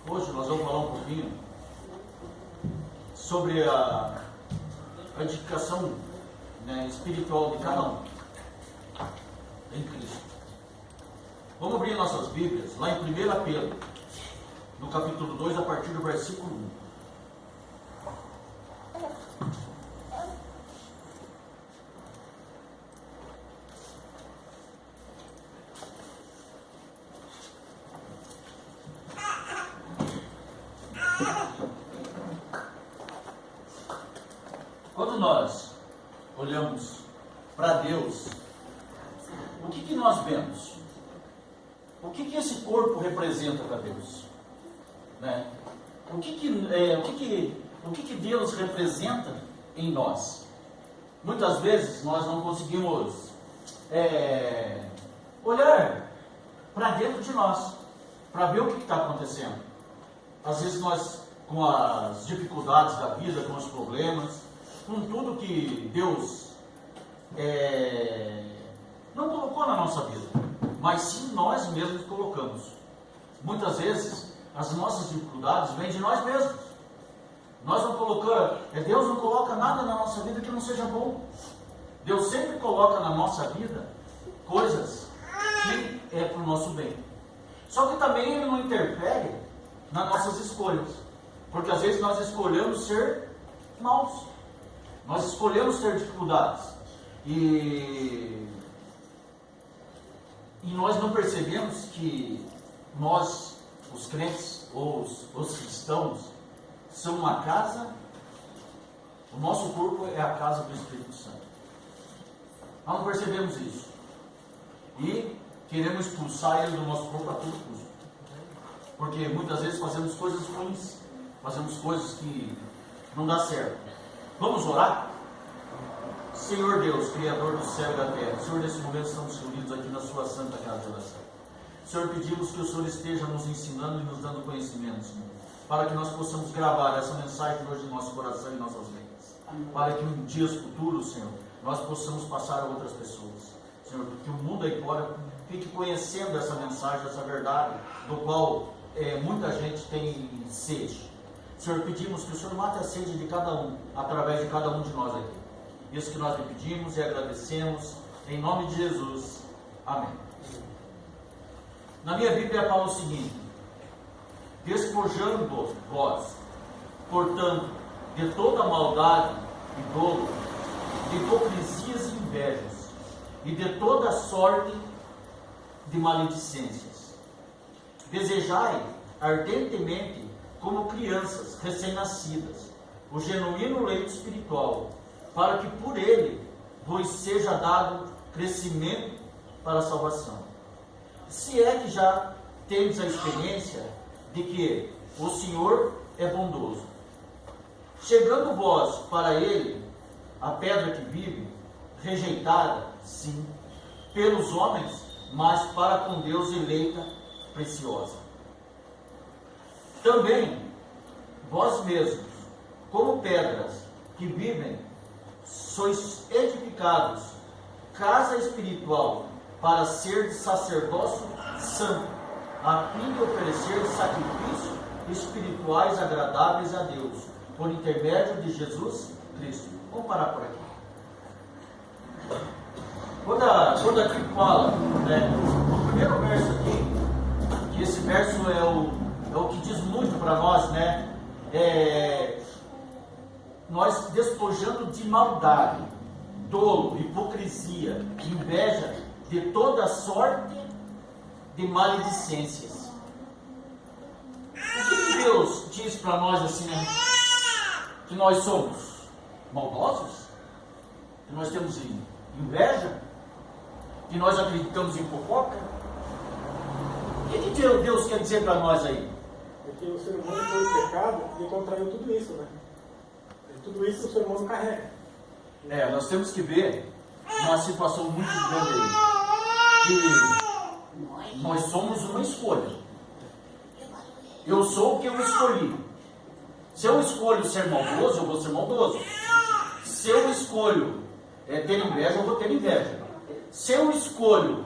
Hoje nós vamos falar um pouquinho sobre a edificação, né, espiritual de cada um em Cristo. Vamos abrir nossas Bíblias lá em 1 Pedro, no capítulo 2, a partir do versículo 1. Quando nós olhamos para Deus, o que nós vemos? O que esse corpo representa para Deus? Né? O que Deus representa em nós? Muitas vezes nós não conseguimos olhar para dentro de nós, para ver o que está acontecendo. Às vezes nós, com as dificuldades da vida, com os problemas, com tudo que Deus não colocou na nossa vida, mas sim nós mesmos colocamos. Muitas vezes as nossas dificuldades vêm de nós mesmos. Nós não colocamos, Deus não coloca nada na nossa vida que não seja bom. Deus sempre coloca na nossa vida coisas que é para o nosso bem. Só que também Ele não interfere nas nossas escolhas, porque às vezes nós escolhemos ser maus. Nós escolhemos ter dificuldades e nós não percebemos que nós, os crentes ou os cristãos, são uma casa. O nosso corpo é a casa do Espírito Santo. Nós não percebemos isso e queremos expulsar ele do nosso corpo a todo custo, porque muitas vezes fazemos coisas ruins, fazemos coisas que não dá certo. Vamos orar? Senhor Deus, Criador do céu e da terra, Senhor, nesse momento estamos reunidos aqui na sua santa casa de oração. Senhor, pedimos que o Senhor esteja nos ensinando e nos dando conhecimento, Senhor, para que nós possamos gravar essa mensagem hoje em nosso coração e em nossas mentes, para que em dias futuros, Senhor, nós possamos passar a outras pessoas, Senhor, que o mundo aí fora fique conhecendo essa mensagem, essa verdade, do qual muita gente tem sede. Senhor, pedimos que o Senhor mate a sede de cada um, através de cada um de nós aqui. Isso que nós lhe pedimos e agradecemos, em nome de Jesus. Amém. Na minha Bíblia fala o seguinte: despojando vós, portanto, de toda maldade e dolo, de hipocrisias e invejas, e de toda sorte de maledicências. Desejai ardentemente, como crianças recém-nascidas, o genuíno leite espiritual, para que por ele vos seja dado crescimento para a salvação. Se é que já tendes a experiência de que o Senhor é bondoso. Chegando vós para ele, a pedra que vive, rejeitada, sim, pelos homens, mas para com Deus eleita, preciosa. Também vós mesmos, como pedras que vivem, sois edificados, casa espiritual, para ser sacerdócio santo, a fim de oferecer sacrifícios espirituais agradáveis a Deus, por intermédio de Jesus Cristo. Vamos parar por aqui. Quando aqui fala, né, o primeiro verso aqui, que esse verso é o que diz muito para nós, né? Nós despojando de maldade, dolo, hipocrisia, inveja, de toda sorte de maledicências. O que Deus diz para nós assim, né? Que nós somos maldosos? Que nós temos inveja? Que nós acreditamos em fofoca? O que Deus quer dizer para nós aí? É que o ser humano, pelo pecado, ele contraiu tudo isso, né? Tudo isso o ser humano carrega. Nós temos que ver uma situação muito grande aí, que nós somos uma escolha. Eu sou o que eu escolhi. Se eu escolho ser maldoso, eu vou ser maldoso. Se eu escolho ter inveja, eu vou ter inveja. Se eu escolho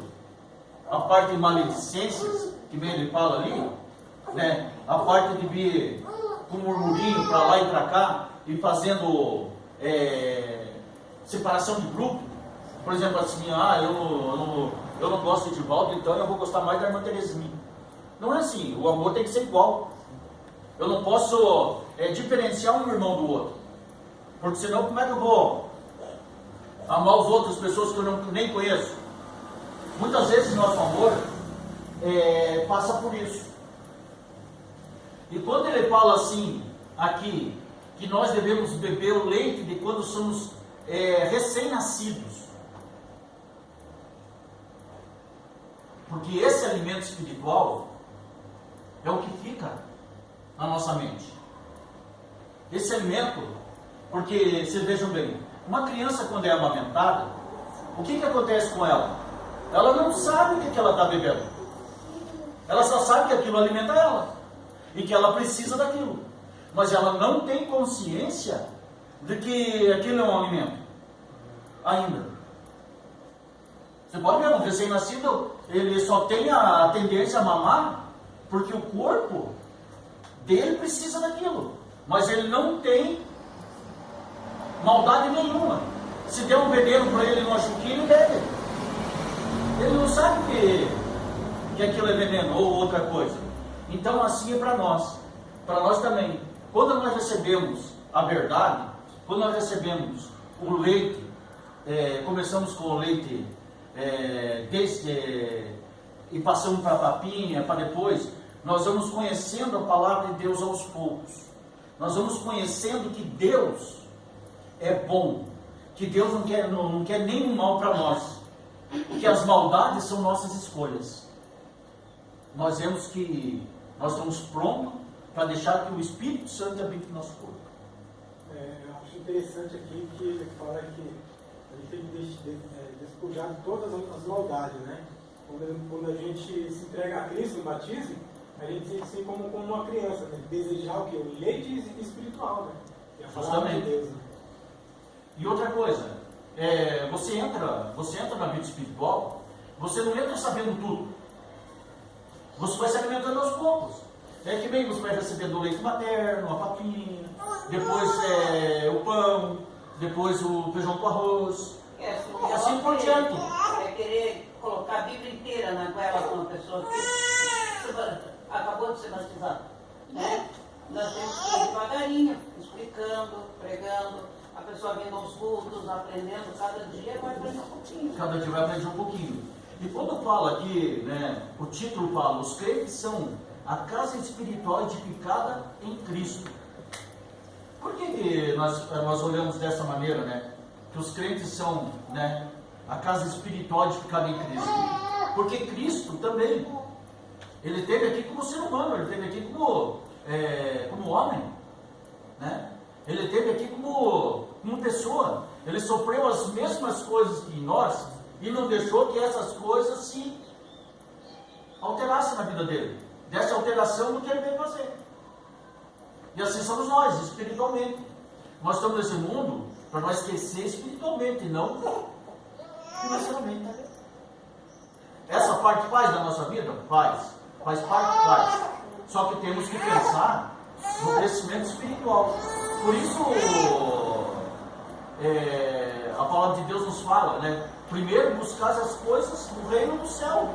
a parte de maledicências, que bem ele fala ali, né? A parte de vir com murmurinho para lá e para cá e fazendo separação de grupo. Por exemplo, assim, eu não gosto de Valdo, então eu vou gostar mais da irmã Terezinha. Não é assim, o amor tem que ser igual. Eu não posso diferenciar um irmão do outro, porque senão como é que eu vou amar as outras pessoas que eu nem conheço? Muitas vezes nosso amor passa por isso. E quando ele fala assim, aqui, que nós devemos beber o leite de quando somos recém-nascidos, porque esse alimento espiritual é o que fica na nossa mente. Esse alimento, porque vocês vejam bem, uma criança quando é amamentada, o que acontece com ela? Ela não sabe o que ela está bebendo. Ela só sabe que aquilo alimenta ela e que ela precisa daquilo, mas ela não tem consciência de que aquilo é um alimento ainda. Você pode ver, um recém-nascido, ele só tem a tendência a mamar porque o corpo dele precisa daquilo, mas ele não tem maldade nenhuma. Se der um veneno para ele numa chuquinha, ele bebe. Ele não sabe que aquilo é veneno ou outra coisa. Então assim é para nós também. Quando nós recebemos a verdade, quando nós recebemos o leite, começamos com o leite e passamos para a papinha, para depois, nós vamos conhecendo a palavra de Deus aos poucos. Nós vamos conhecendo que Deus é bom, que Deus não quer nenhum mal para nós, que as maldades são nossas escolhas. Nós vemos que nós estamos prontos para deixar que o Espírito Santo habite no nosso corpo. Eu acho interessante aqui que ele fala que a gente tem que despojar de todas as maldades, né? Quando a gente se entrega a Cristo no batismo, a gente se sente como uma criança, né? Desejar o quê? O leite espiritual, né? E a palavra de Deus, né? E outra coisa, você entra na vida espiritual, você não entra sabendo tudo. Você vai se alimentando aos poucos. Que bem, você vai recebendo o leite materno, a papinha, depois o pão, depois o feijão com arroz, e assim por diante. É querer colocar a Bíblia inteira na goela de uma pessoa que acabou de ser batizada, né? Nós temos que ir devagarinho, explicando, pregando, a pessoa vindo aos cultos, aprendendo, cada dia vai aprender um pouquinho. Cada dia vai aprender um pouquinho. E quando fala aqui, né, o título fala, os crentes são a casa espiritual edificada em Cristo. Por que nós olhamos dessa maneira, né? Que os crentes são, né, a casa espiritual edificada em Cristo. Porque Cristo também, ele esteve aqui como ser humano, ele esteve aqui como homem, né? Ele esteve aqui como pessoa. Ele sofreu as mesmas coisas que nós e não deixou que essas coisas se alterassem na vida dele. Dessa alteração do que ele veio fazer. E assim somos nós, espiritualmente. Nós estamos nesse mundo para nós crescer espiritualmente, e não financeiramente. Essa parte faz da nossa vida? Faz parte, faz. Só que temos que pensar no crescimento espiritual. Por isso, a palavra de Deus nos fala, né? Primeiro buscar as coisas do reino do céu.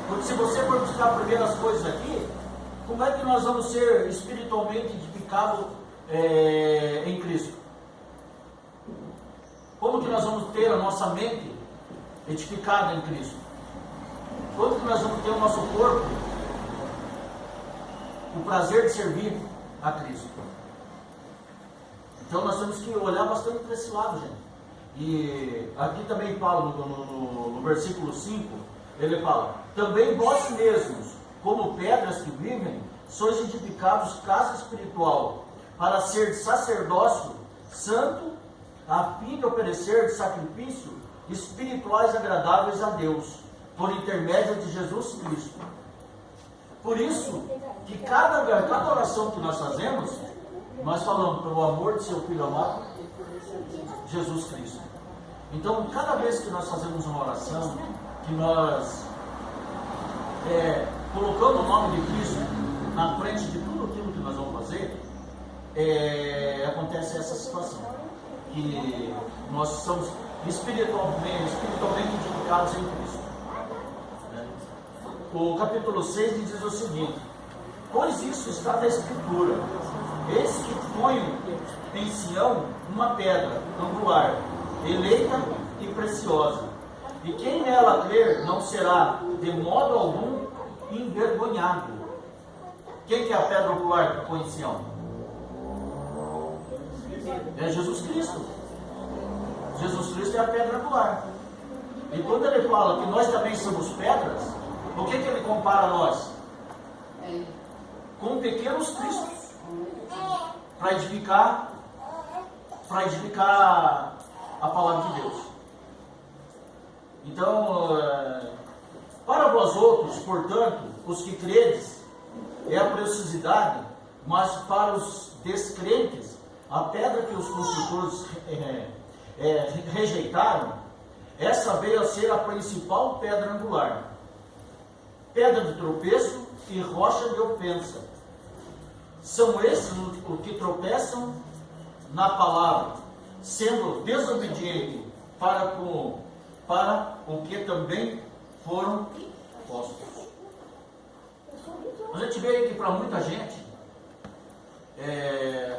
Porque se você for buscar primeiro as coisas aqui, como é que nós vamos ser espiritualmente edificados em Cristo? Como que nós vamos ter a nossa mente edificada em Cristo? Como que nós vamos ter o nosso corpo o prazer de servir a Cristo? Então nós temos que olhar bastante para esse lado, gente. E aqui também fala no versículo 5, ele fala, também vós mesmos, como pedras que vivem, sois edificados casa espiritual, para ser sacerdócio santo, a fim de oferecer sacrifício espirituais agradáveis a Deus, por intermédio de Jesus Cristo. Por isso, que cada oração que nós fazemos, nós falamos pelo amor de seu Filho amado, Jesus Cristo. Então, cada vez que nós fazemos uma oração, que nós colocamos o nome de Cristo na frente de tudo aquilo que nós vamos fazer, acontece essa situação. Que nós somos espiritualmente edificados em Cristo. O capítulo 6 diz o seguinte: pois isso está na Escritura, eis que ponho em Sião uma pedra angular, eleita e preciosa, e quem nela crer não será de modo algum envergonhado. Quem que é a pedra angular que põe em Sião? É Jesus Cristo. Jesus Cristo é a pedra angular. E quando ele fala que nós também somos pedras, o que ele compara a nós? Com pequenos cristos, para edificar a palavra de Deus. Então, para vós outros, portanto, os que credes, é a preciosidade, mas para os descrentes, a pedra que os construtores rejeitaram, essa veio a ser a principal pedra angular, pedra de tropeço e rocha de ofensa. São esses os que tropeçam na palavra, sendo desobedientes para o que também foram postos. A gente vê que para muita gente,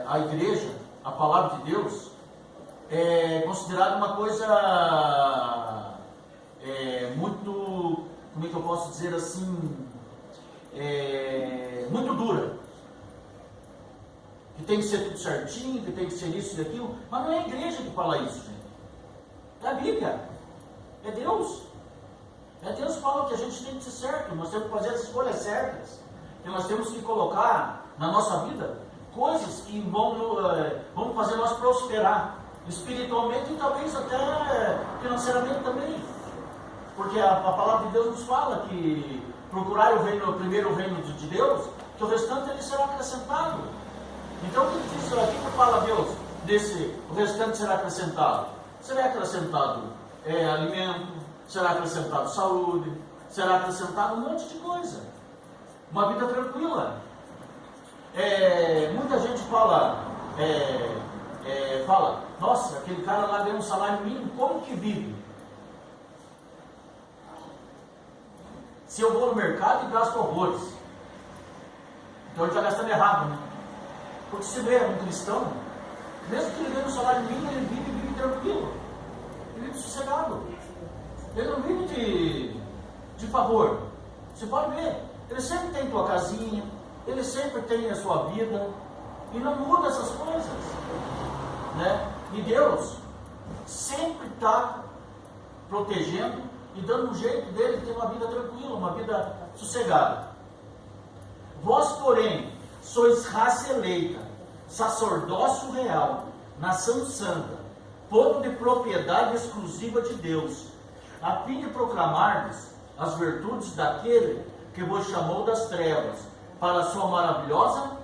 a igreja, a palavra de Deus, é considerada uma coisa muito, como é que eu posso dizer assim, muito dura. Que tem que ser tudo certinho, que tem que ser isso e aquilo. Mas não é a igreja que fala isso, gente. É a Bíblia. É Deus. É Deus que fala que a gente tem que ser certo. Nós temos que fazer as escolhas certas. Que nós temos que colocar na nossa vida coisas que vão fazer nós prosperar. Espiritualmente e talvez até financeiramente também. Porque a palavra de Deus nos fala que procurar primeiro o reino de Deus, que o restante ele será acrescentado. Então o que diz aqui que fala Deus o restante será acrescentado? Será acrescentado alimento, será acrescentado saúde, será acrescentado um monte de coisa. Uma vida tranquila. Muita gente fala, nossa, aquele cara lá ganha um salário mínimo, como que vive? Se eu vou no mercado e gasto horrores, então ele está gastando errado, né? Porque se vê um cristão, mesmo que ele ganhe um salário mínimo, ele vive tranquilo, ele vive sossegado, ele não vive de favor. Você pode ver, ele sempre tem sua casinha, ele sempre tem a sua vida, e não muda essas coisas, né? E Deus sempre está protegendo e dando um jeito dele de ter uma vida tranquila, uma vida sossegada. Vós, porém, sois raça eleita, sacerdócio real, nação santa, povo de propriedade exclusiva de Deus, a fim de proclamardes as virtudes daquele que vos chamou das trevas para a sua maravilhosa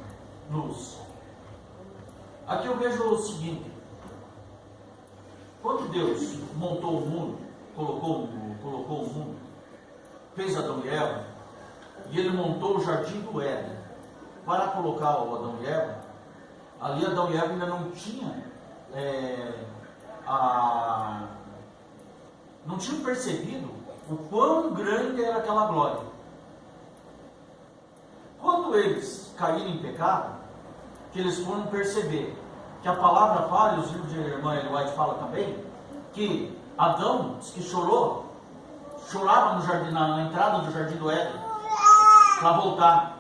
luz. Aqui eu vejo o seguinte: quando Deus montou o mundo, colocou o mundo, fez Adão e Eva, e ele montou o jardim do Éden para colocar o Adão e Eva, ali Adão e Eva ainda não tinham não tinham percebido o quão grande era aquela glória. Quando eles caíram em pecado, que eles foram perceber que a palavra fala, e os livros de irmã Ellen White falam também, que Adão diz que chorava no jardim, na entrada do jardim do Éden, para voltar.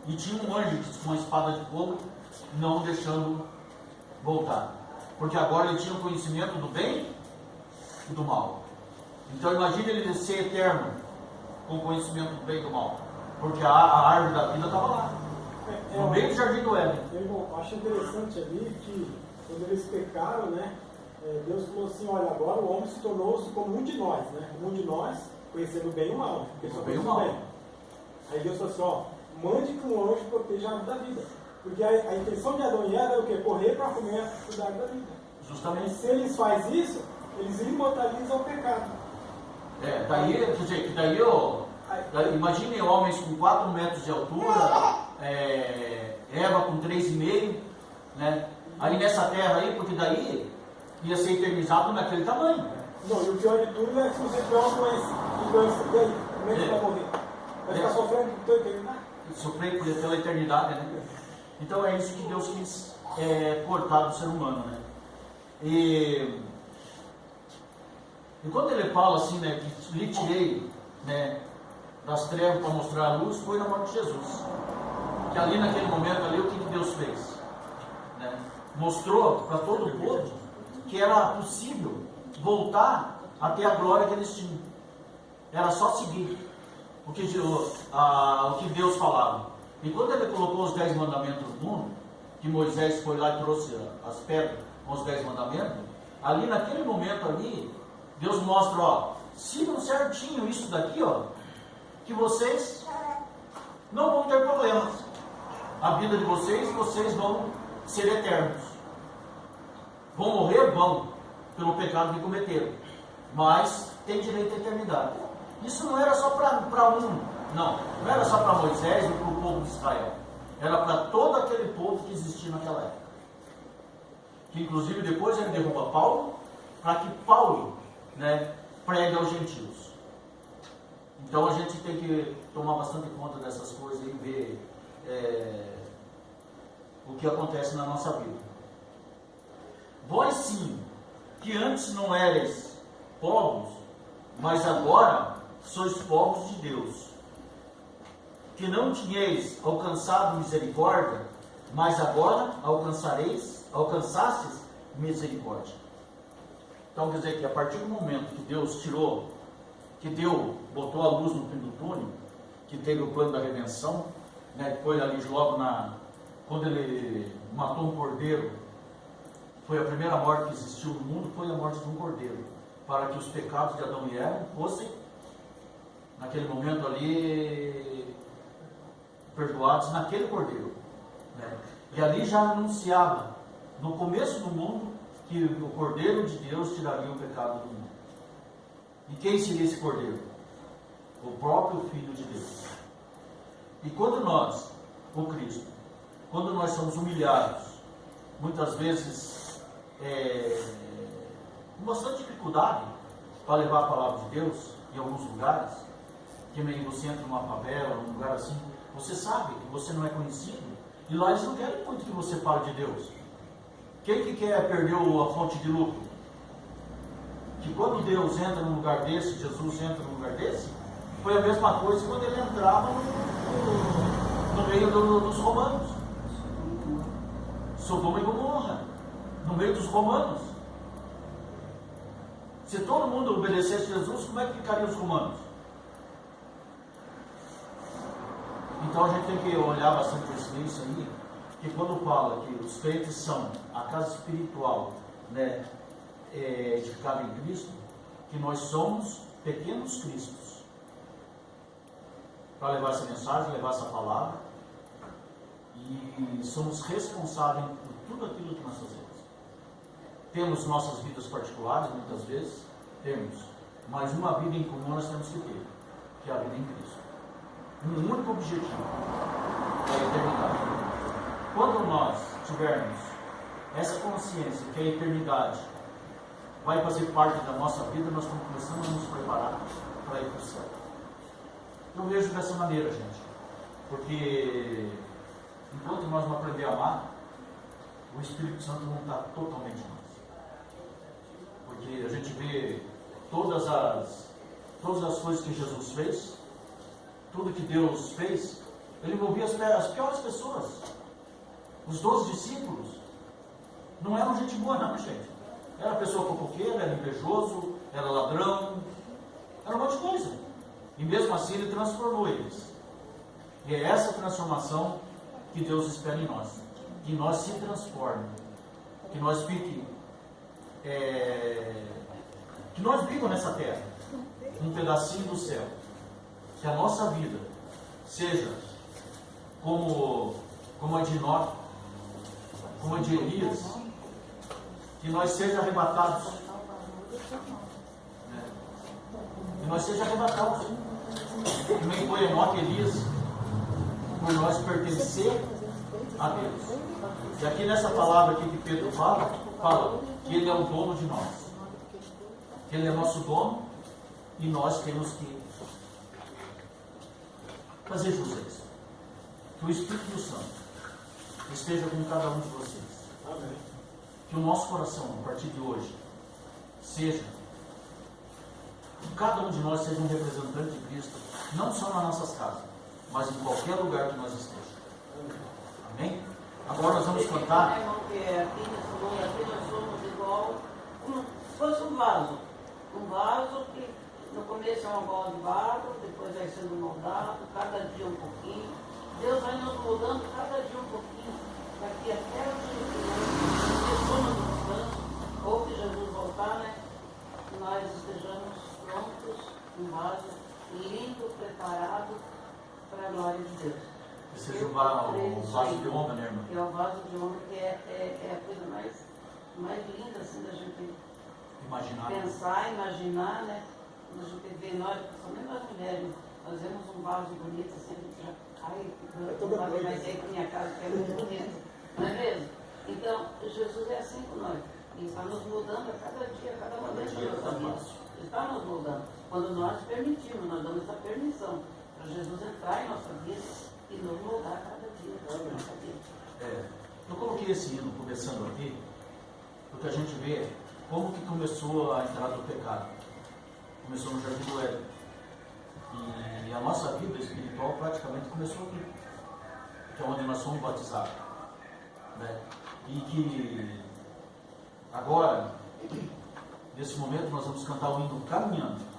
E tinha um anjo com uma espada de fogo, não deixando voltar. Porque agora ele tinha o conhecimento do bem e do mal. Então imagine ele ser eterno com o conhecimento do bem e do mal. Porque a árvore da vida estava lá, no meio do jardim do Éden. Eu acho interessante ali que quando eles pecaram, né? Deus falou assim: olha, agora o homem se tornou como um de nós, né? Um de nós, conhecendo o bem e o mal. Porque só conhece o bem. Aí Deus falou assim: ó, mande que um anjo proteja a árvore da vida. Porque a intenção de Adão e Eva é o quê? Correr para comer a fruta da árvore da vida. Justamente. E se eles fazem isso, eles imortalizam o pecado. Daí Imaginem homens com 4 metros de altura, Eva com 3,5, né? Aí nessa terra aí, porque daí ia ser eternizado naquele tamanho. Não, e o pior de tudo é que se você tiver uma doença, e aí, como é que vai morrer? Vai ficar sofrendo por toda a eternidade? Sofrer pela eternidade, né? Então é isso que Deus quis cortar do ser humano, né? E quando ele fala assim, né, que lhe tirei, né, das trevas para mostrar a luz, foi na morte de Jesus. Que ali naquele momento ali, o que Deus fez? Né? Mostrou para todo o povo que era possível voltar até a glória que eles tinham. Era só seguir o que Deus falava. E quando ele colocou os 10 mandamentos no mundo, que Moisés foi lá e trouxe as pedras com os 10 mandamentos, ali naquele momento ali, Deus mostra, ó, sigam certinho isso daqui, ó, que vocês não vão ter problemas. A vida de vocês vão ser eternos. Vão morrer? Vão, pelo pecado que cometeram. Mas tem direito à eternidade. Isso não era só para um, não era só para Moisés ou para o povo de Israel. Era para todo aquele povo que existia naquela época. Que inclusive depois ele derruba Paulo, para que Paulo, né, pregue aos gentios. Então a gente tem que tomar bastante conta dessas coisas e ver o que acontece na nossa vida. Vós sim, que antes não erais povos, mas agora sois povos de Deus. Que não tinhais alcançado misericórdia, mas agora alcançastes misericórdia. Então quer dizer que a partir do momento que Deus tirou, botou a luz no fim do túnel, que teve o plano da redenção, né, que foi ali logo quando ele matou um cordeiro, foi a primeira morte que existiu no mundo, foi a morte de um cordeiro, para que os pecados de Adão e Eva fossem, naquele momento ali, perdoados naquele cordeiro, né? E ali já anunciava, no começo do mundo, que o cordeiro de Deus tiraria o pecado do mundo. E quem seria esse cordeiro? O próprio Filho de Deus. E quando nós, o Cristo, quando nós somos humilhados, muitas vezes com bastante dificuldade para levar a palavra de Deus em alguns lugares, que nem você entra numa favela, num lugar assim, você sabe que você não é conhecido, e lá eles não querem muito que você fale de Deus. Quem que quer perder a fonte de lucro? Que quando Deus entra num lugar desse, Jesus entra num lugar desse, foi a mesma coisa quando ele entrava no meio dos romanos. Sodoma e Gomorra, no meio dos romanos. Se todo mundo obedecesse Jesus, como é que ficariam os romanos? Então a gente tem que olhar bastante isso aí, que quando fala que os crentes são a casa espiritual, né, edificada em Cristo, que nós somos pequenos cristos, para levar essa mensagem, levar essa palavra, e somos responsáveis por tudo aquilo que nós fazemos. Temos nossas vidas particulares, muitas vezes, mas uma vida em comum nós temos que ter, que é a vida em Cristo. Um único objetivo, é a eternidade. Quando nós tivermos essa consciência que a eternidade vai fazer parte da nossa vida, nós estamos começando a nos preparar para ir para o céu. Eu vejo dessa maneira, gente, porque enquanto nós não aprender a amar, o Espírito Santo não está totalmente em nós. Porque a gente vê todas as coisas que Jesus fez, tudo que Deus fez, ele envolvia as piores pessoas. Os 12 discípulos não eram gente boa não, gente. Era pessoa fofoqueira, era invejoso, era ladrão, era um monte de coisa. E mesmo assim ele transformou eles. E é essa transformação que Deus espera em nós. Que nós se transformemos. Que nós fiquemos, que nós vivamos nessa terra, um pedacinho do céu. Que a nossa vida seja como a de Enoque, como a de Elias, que nós sejamos arrebatados. Que nós sejamos arrebatados. que nem foi Enoque e Elias, por nós pertencer a Deus. E aqui nessa palavra aqui que Pedro fala que Ele é o dono de nós. Que Ele é nosso dono e nós temos que fazer jus a isso. Que o Espírito Santo esteja com cada um de vocês. Amém. Que o nosso coração, a partir de hoje, seja, que cada um de nós seja um representante de Cristo, não só nas nossas casas, mas em qualquer lugar que nós estejamos. Amém? Agora nós vamos cantar. Irmão, que aqui nesse mundo, aqui nós somos igual, como se fosse um vaso. Um vaso que no começo é uma bola de barro, depois vai sendo moldado, cada dia um pouquinho. Deus vai nos moldando cada dia um pouquinho, daqui até o dia que somos no descanso, ou que Jesus voltar, né? Que nós estejamos prontos, um vaso lindo, preparado para a glória de Deus. Que seja o vaso de honra, né, irmão? Que é o vaso de honra, que é a coisa mais linda assim da gente Imaginar. pensar, imaginar, né? Quando a gente vê nós, principalmente nós mulheres, fazemos um vaso bonito assim, a gente já ai, vai sair para minha casa, que é muito bonito, não é mesmo? Então, Jesus é assim com nós. Ele está nos mudando a cada dia, a cada momento da nossa vida. Ele está nos mudando. Quando nós permitimos, nós damos essa permissão para Jesus entrar em nossa vida e nos moldar a cada dia da nossa vida. Eu coloquei esse hino começando aqui, porque a gente vê como que começou a entrada do pecado. Começou no Jardim do Éden. E a nossa vida espiritual praticamente começou aqui, que é onde nós somos batizados. Né? E que agora, nesse momento, nós vamos cantar o hino Caminhando.